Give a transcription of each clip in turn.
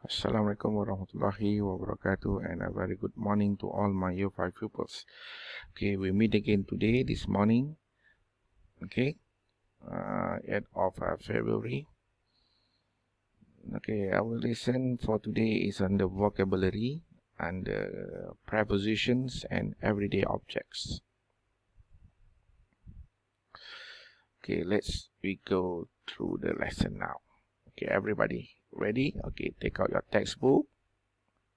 Assalamualaikum warahmatullahi wabarakatuh, and a very good morning to all my year 5 pupils. Okay, we meet again today, this morning. Okay, 8th of February. Okay, our lesson for today is on the vocabulary and the prepositions and everyday objects. Okay, we go through the lesson now. Okay, everybody ready? Okay, take out your textbook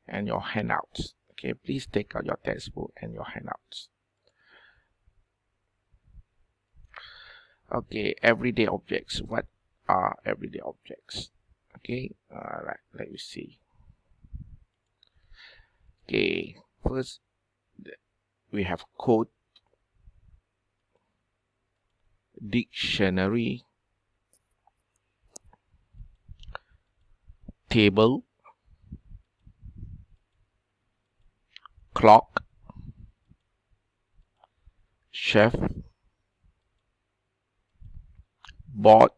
and your handouts. Okay, please take out your textbook and your handouts. Okay, everyday objects. What are everyday objects? Okay, alright, let me see. Okay, first we have code, dictionary, table, clock, chef, board,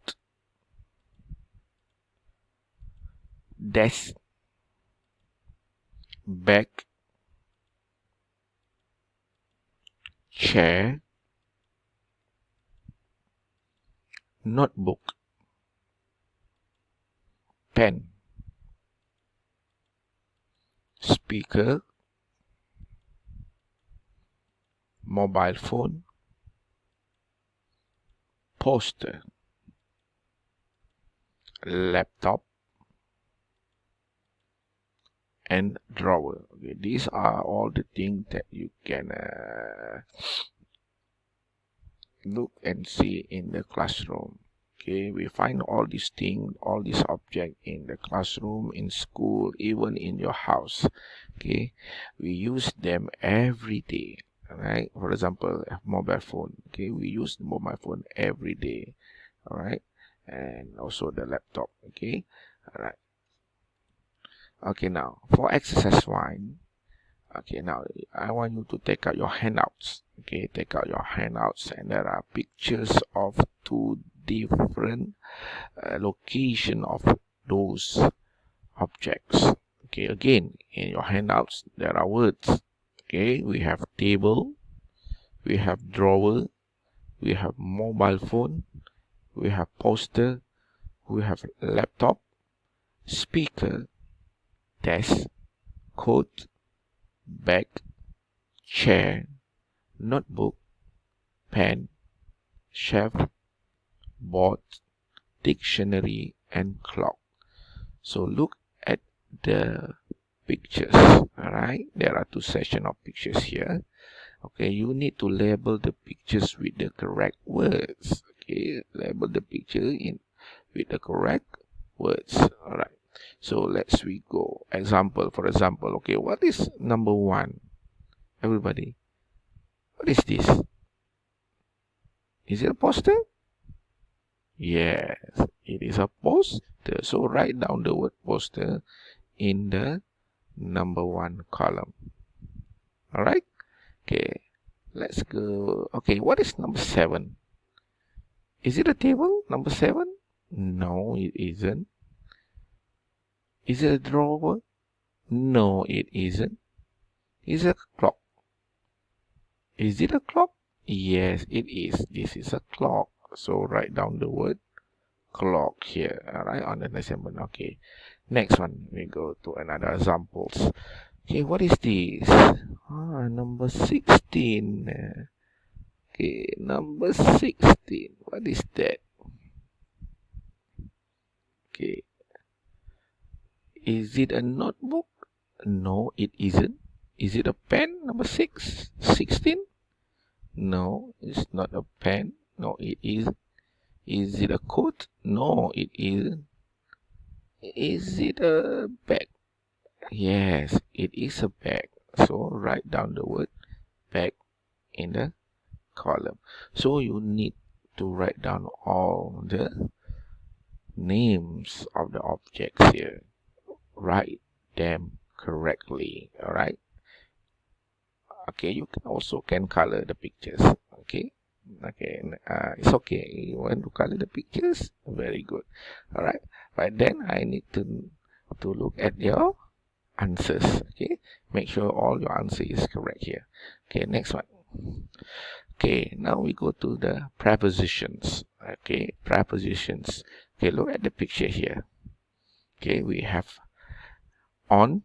desk, bag, chair, notebook, pen, speaker, mobile phone, poster, laptop, and drawer. Okay, these are all the things that you can look and see in the classroom. Okay, we find all these things, all these objects in the classroom, in school, even in your house. Okay, we use them every day. All right, for example, a mobile phone. Okay, we use the mobile phone every day. All right, and also the laptop. Okay, all right. Okay, now for exercise 1. Okay, now I want you to take out your handouts. Okay, take out your handouts, and there are pictures of 2 different location of those objects. Okay, again, in your handouts there are words. Okay, we have table, we have drawer, we have mobile phone, we have poster, we have laptop, speaker, desk, coat, bag, chair, notebook, pen, shelf, board, dictionary, and clock. So look at the pictures. Alright, there are 2 sections of pictures here. Okay, you need to label the pictures with the correct words. Okay, label the picture with the correct words. Alright, so we go. For example, okay, what is number 1? Everybody, what is this? Is it a poster? Yes, it is a poster. So write down the word poster in the number 1 column. Alright, okay, let's go. Okay, what is number 7? Is it a table? Number 7? No, it isn't. Is it a drawer? No, it isn't. Is it a clock? Is it a clock? Yes, it is. This is a clock. So write down the word clock here. Alright, on the assignment. Okay, next one, we go to another examples. Okay, what is this? Number 16. Okay, number 16. What is that? Okay, is it a notebook? No, it isn't. Is it a pen? Number 16? No, it's not a pen. No, it is. Is it a coat? No, it isn't. Is it a bag? Yes, it is a bag. So write down the word bag in the column. So you need to write down all the names of the objects here. Write them correctly. All right. Okay, you can also color the pictures. Okay, it's okay. You want to color the pictures? Very good. All right, but then I need to. to look at your answers. Okay, make sure all your answer is correct here. Okay, next one. Okay, now we go to the prepositions. Okay, prepositions. Okay, look at the picture here. Okay, we have on.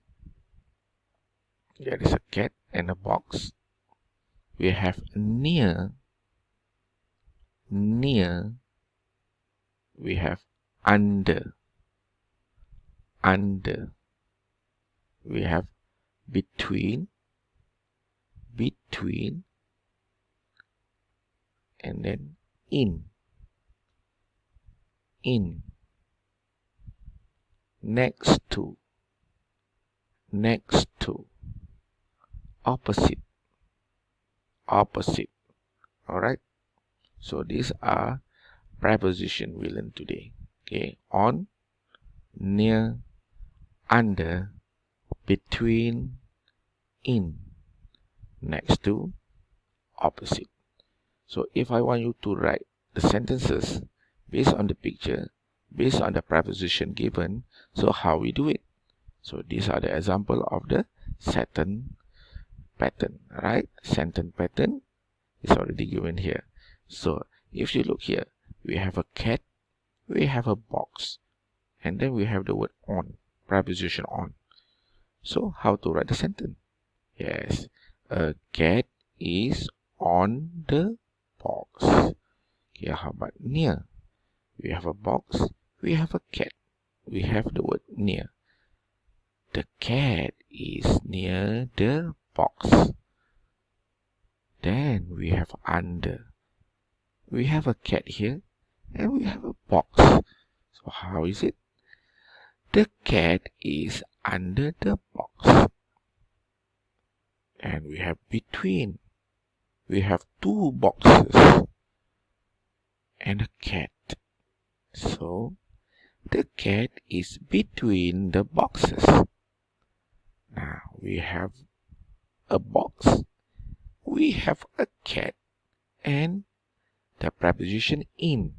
There is a cat and a box. We have near. Near. We have under. Under. We have between. Between. And then in. In. Next to. Next to. Opposite. Opposite. Alright. So these are preposition we learned today. Okay. On, near, under, between, in, next to, opposite. So if I want you to write the sentences based on the picture, based on the preposition given, so how we do it? So these are the example of the sentence pattern, right? Sentence pattern is already given here. So if you look here, we have a cat, we have a box, and then we have the word on, preposition on. So how to write the sentence? Yes, a cat is on the box. Okay, how about near? We have a box, we have a cat, we have the word near. The cat is near the box. Then we have under. We have a cat here and we have a box. So how is it? The cat is under the box. And we have between. We have two boxes and a cat. So the cat is between the boxes. Now we have a box, we have a cat, and the preposition in.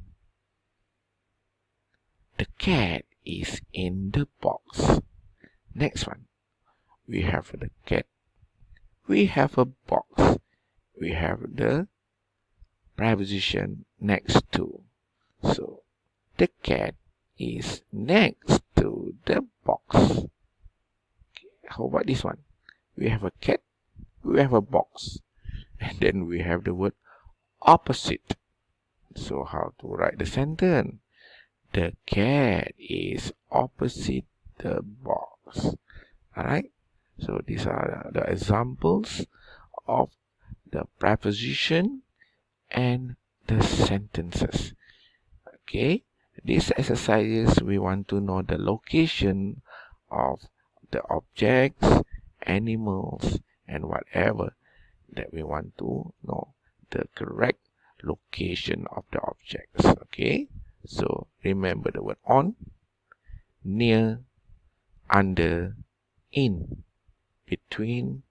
The cat is in the box. Next one. We have the cat, we have a box, we have the preposition next to. So the cat is next to the box. Okay, how about this one? We have a cat, we have a box, and then we have the word opposite. So how to write the sentence? The cat is opposite the box. Alright? So these are the examples of the preposition and the sentences. Okay? These exercises, we want to know the location of the objects, animals, and whatever that we want to know. The correct location of the objects. Okay? So remember the word on, near, under, in, between,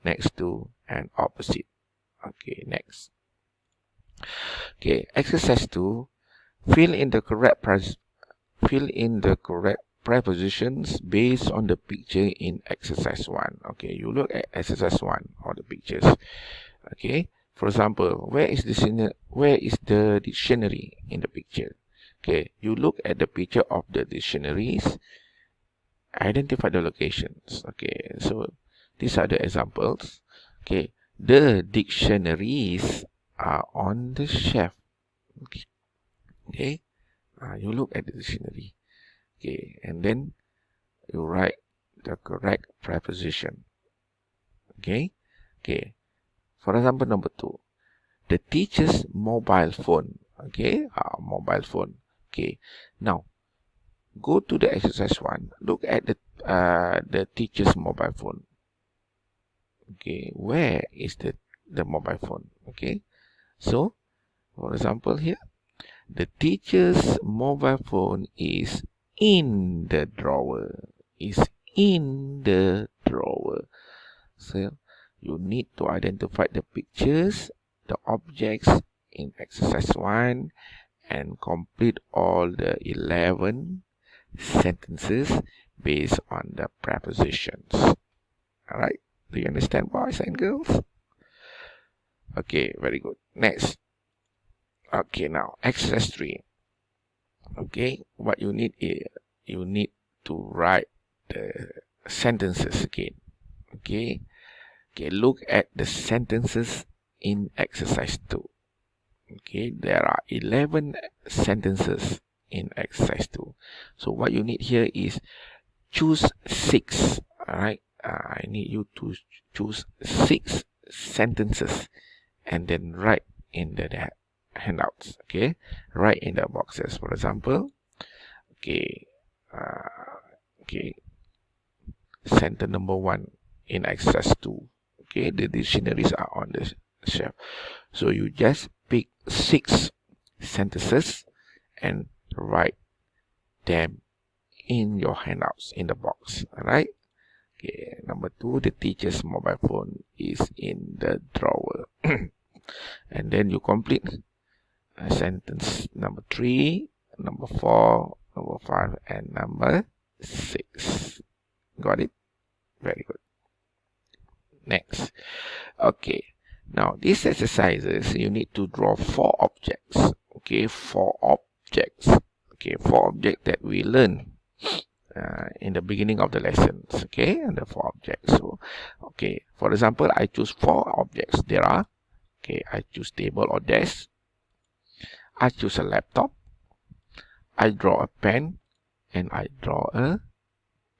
next to, and opposite. Okay, next. Okay, exercise 2. Fill in the correct prepositions based on the picture in exercise 1. Okay, you look at exercise 1 or the pictures. Okay, for example, where is the dictionary in the picture? Okay, you look at the picture of the dictionaries, identify the locations. Okay, so these are the examples. Okay, the dictionaries are on the shelf. Okay, you look at the dictionary. Okay, and then you write the correct preposition. Okay, for example, number 2, the teacher's mobile phone. Okay, mobile phone. Okay, now go to the exercise 1. Look at the teacher's mobile phone. Okay, where is the mobile phone? Okay, so for example here, the teacher's mobile phone is in the drawer. Is in the drawer. So you need to identify the pictures, the objects in exercise 1, and complete all the 11 sentences based on the prepositions. All right, do you understand, boys and girls? Okay, very good. Next. Okay, now accessory. Okay, what you need is you need to write the sentences again. Okay, look at the sentences in exercise 2. Okay, there are 11 sentences in exercise 2. So what you need here is choose 6. All right, I need you to choose 6 sentences and then write in the handouts. Okay, write in the boxes. For example, okay, sentence number 1 in exercise 2. Okay, the dictionaries are on the shelf. So you just pick 6 sentences and write them in your handouts in the box. All right. Okay. Number 2, the teacher's mobile phone is in the drawer. And then you complete sentence number 3, number 4, number 5, and number 6. Got it? Very good. Next. Okay. Now, these exercises, you need to draw 4 objects. Okay, 4 objects. Okay, 4 objects that we learn in the beginning of the lessons. Okay, and the 4 objects. So, okay, for example, I choose 4 objects. There are, okay, I choose table or desk. I choose a laptop. I draw a pen, and I draw a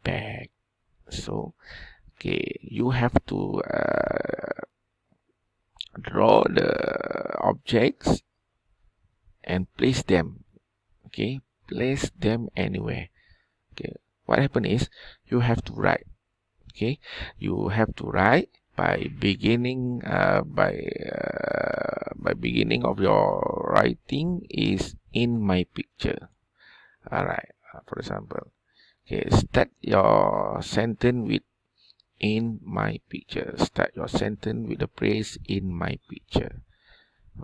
bag. So, okay, you have to draw the objects and place them. Okay, place them anywhere. Okay, what happen is you have to write. Okay, you have to write by beginning beginning of your writing is in my picture. All right, for example, okay, start your sentence with in my picture. Start your sentence with the phrase in my picture.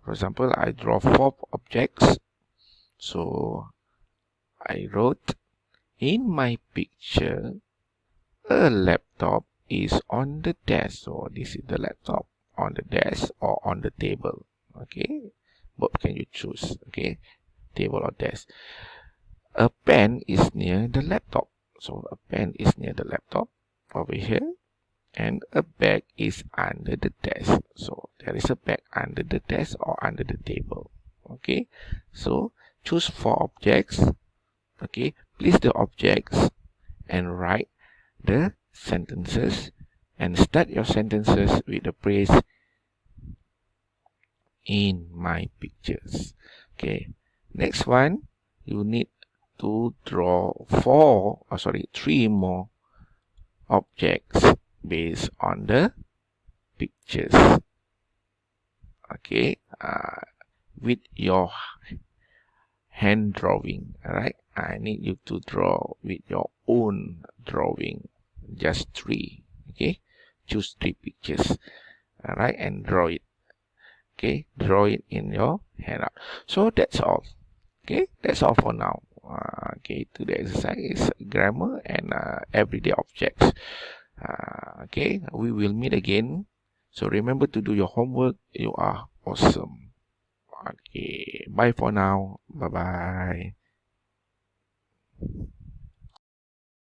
For example, I draw 4 objects. So I wrote, in my picture, a laptop is on the desk. So this is the laptop on the desk or on the table. Okay, both can you choose. Okay, table or desk. A pen is near the laptop. So a pen is near the laptop over here. And a bag is under the desk. So there is a bag under the desk or under the table. Okay, so choose 4 objects. Okay, place the objects and write the sentences and start your sentences with the phrase in my pictures. Okay, next one, you need to draw 3 more objects based on the pictures. Okay, with your hand drawing. All right, I need you to draw with your own drawing, just 3. Okay, choose 3 pictures. All right, and draw it. Okay, draw it in your handout. So that's all. Okay, that's all for now. Okay, today exercise is grammar and everyday objects. Okay, we will meet again. So remember to do your homework. You are awesome. Okay, bye for now. Bye bye.